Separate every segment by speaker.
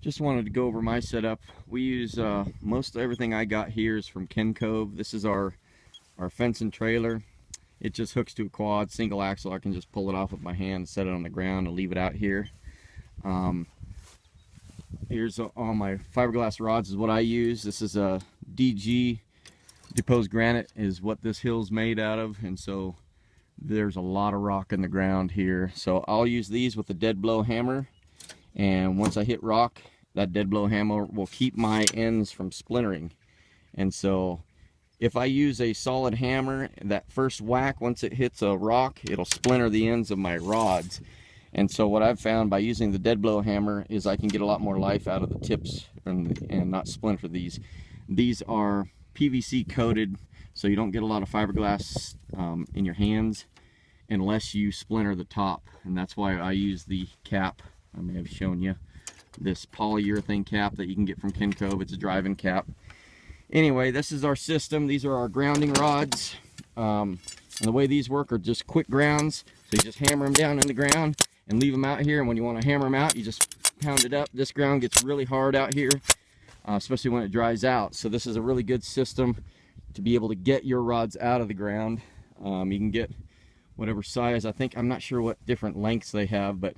Speaker 1: Just wanted to go over my setup. We use most everything I got here is from Ken Cove. This is our fence and trailer. It just hooks to a quad, single axle. I can just pull it off with my hand, set it on the ground, and leave it out here. Here's all my fiberglass rods is what I use. This is a DG, deposed granite is what this hill's made out of, and so there's a lot of rock in the ground here. So I'll use these with a dead blow hammer, and once I hit rock, that dead blow hammer will keep my ends from splintering. And so if I use a solid hammer, that first whack, once it hits a rock, it'll splinter the ends of my rods. And so what I've found by using the dead blow hammer is I can get a lot more life out of the tips and not splinter these. These are PVC coated, so you don't get a lot of fiberglass in your hands unless you splinter the top. And that's why I use the cap. I may have shown you this polyurethane cap that you can get from Ken Cove. It's a driving cap. Anyway, this is our system. These are our grounding rods. And the way these work are just quick grounds. So you just hammer them down in the ground and leave them out here. And when you want to hammer them out, you just pound it up. This ground gets really hard out here, especially when it dries out. So this is a really good system to be able to get your rods out of the ground. You can get whatever size. I'm not sure what different lengths they have, but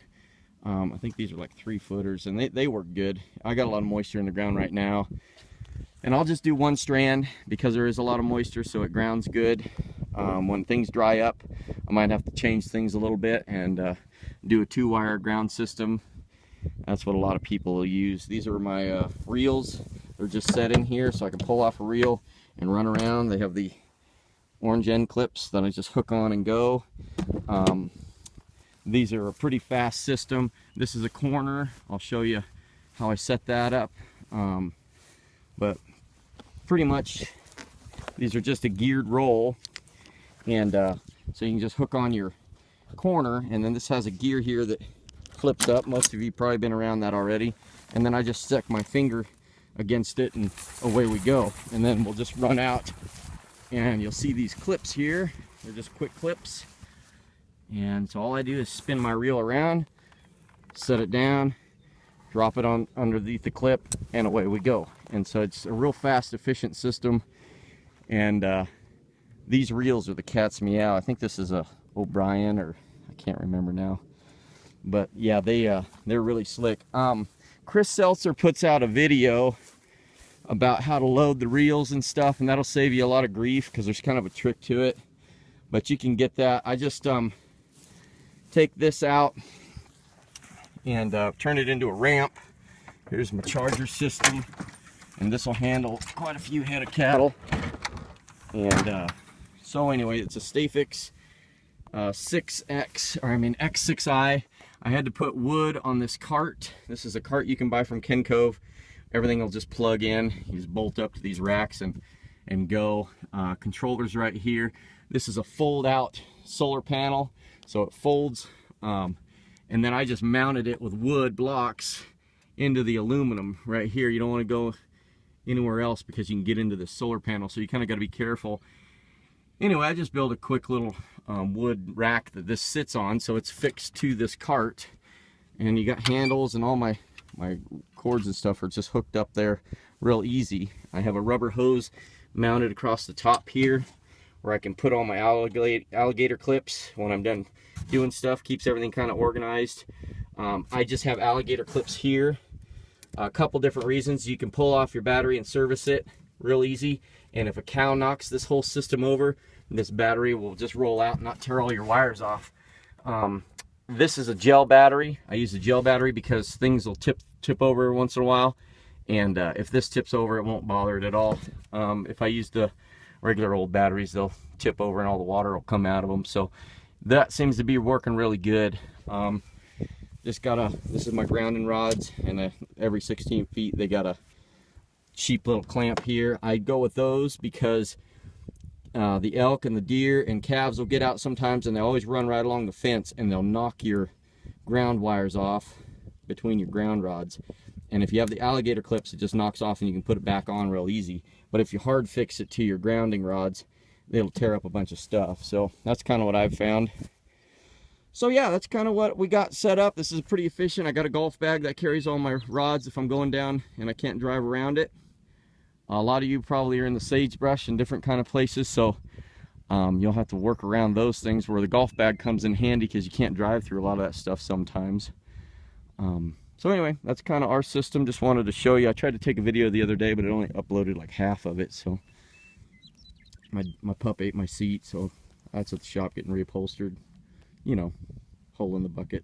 Speaker 1: I think these are like 3-footers, and they work good. I got a lot of moisture in the ground right now, and I'll just do one strand because there is a lot of moisture, so it grounds good. When things dry up, I might have to change things a little bit and do a 2-wire ground system. That's what a lot of people will use. These are my reels. They're just set in here so I can pull off a reel and run around. They have the orange end clips that I just hook on and go. These are a pretty fast system. This is a corner. I'll show you how I set that up. But pretty much these are just a geared roll, and so you can just hook on your corner, and then this has a gear here that flips up. Most of you probably been around that already. And then I just stick my finger against it and away we go. And then we'll just run out, and you'll see these clips here. They're just quick clips. And so all I do is spin my reel around, set it down, drop it on underneath the clip, and away we go. And so it's a real fast, efficient system. And these reels are the cat's meow. I think this is a O'Brien, or I can't remember now. But yeah, they're really slick. Chris Seltzer puts out a video about how to load the reels and stuff, and that'll save you a lot of grief because there's kind of a trick to it. But you can get that. I just take this out and turn it into a ramp. Here's my charger system, and this will handle quite a few head of cattle. And so anyway, it's a Stafix X6i. I had to put wood on this cart. This is a cart you can buy from Ken Cove. Everything will just plug in. You just bolt up to these racks and go. Controllers right here. This is a fold out solar panel, so it folds, and then I just mounted it with wood blocks into the aluminum right here. You don't want to go anywhere else because you can get into the solar panel, so you kind of got to be careful. Anyway, I just built a quick little wood rack that this sits on, so it's fixed to this cart, and you got handles, and all my cords and stuff are just hooked up there real easy. I have a rubber hose mounted across the top here where I can put all my alligator clips when I'm done doing stuff. Keeps everything kind of organized. I just have alligator clips here. A couple different reasons. You can pull off your battery and service it real easy, and if a cow knocks this whole system over, this battery will just roll out and not tear all your wires off. This is a gel battery. I use a gel battery because things will tip over every once in a while, and if this tips over, it won't bother it at all. If I use the regular old batteries, they'll tip over and all the water will come out of them. So that seems to be working really good. This is my grounding rods, and every 16 feet they got a cheap little clamp here. I go with those because the elk and the deer and calves will get out sometimes, and they always run right along the fence, and they'll knock your ground wires off between your ground rods. And if you have the alligator clips, it just knocks off and you can put it back on real easy. But if you hard fix it to your grounding rods, it'll tear up a bunch of stuff. So that's kind of what I've found. So yeah, that's kind of what we got set up. This is pretty efficient. I got a golf bag that carries all my rods if I'm going down and I can't drive around it. A lot of you probably are in the sagebrush and different kind of places, so you'll have to work around those things where the golf bag comes in handy because you can't drive through a lot of that stuff sometimes. So anyway, that's kind of our system. Just wanted to show you. I tried to take a video the other day, but it only uploaded like half of it. So my pup ate my seat, so that's at the shop getting reupholstered. You know, hole in the bucket.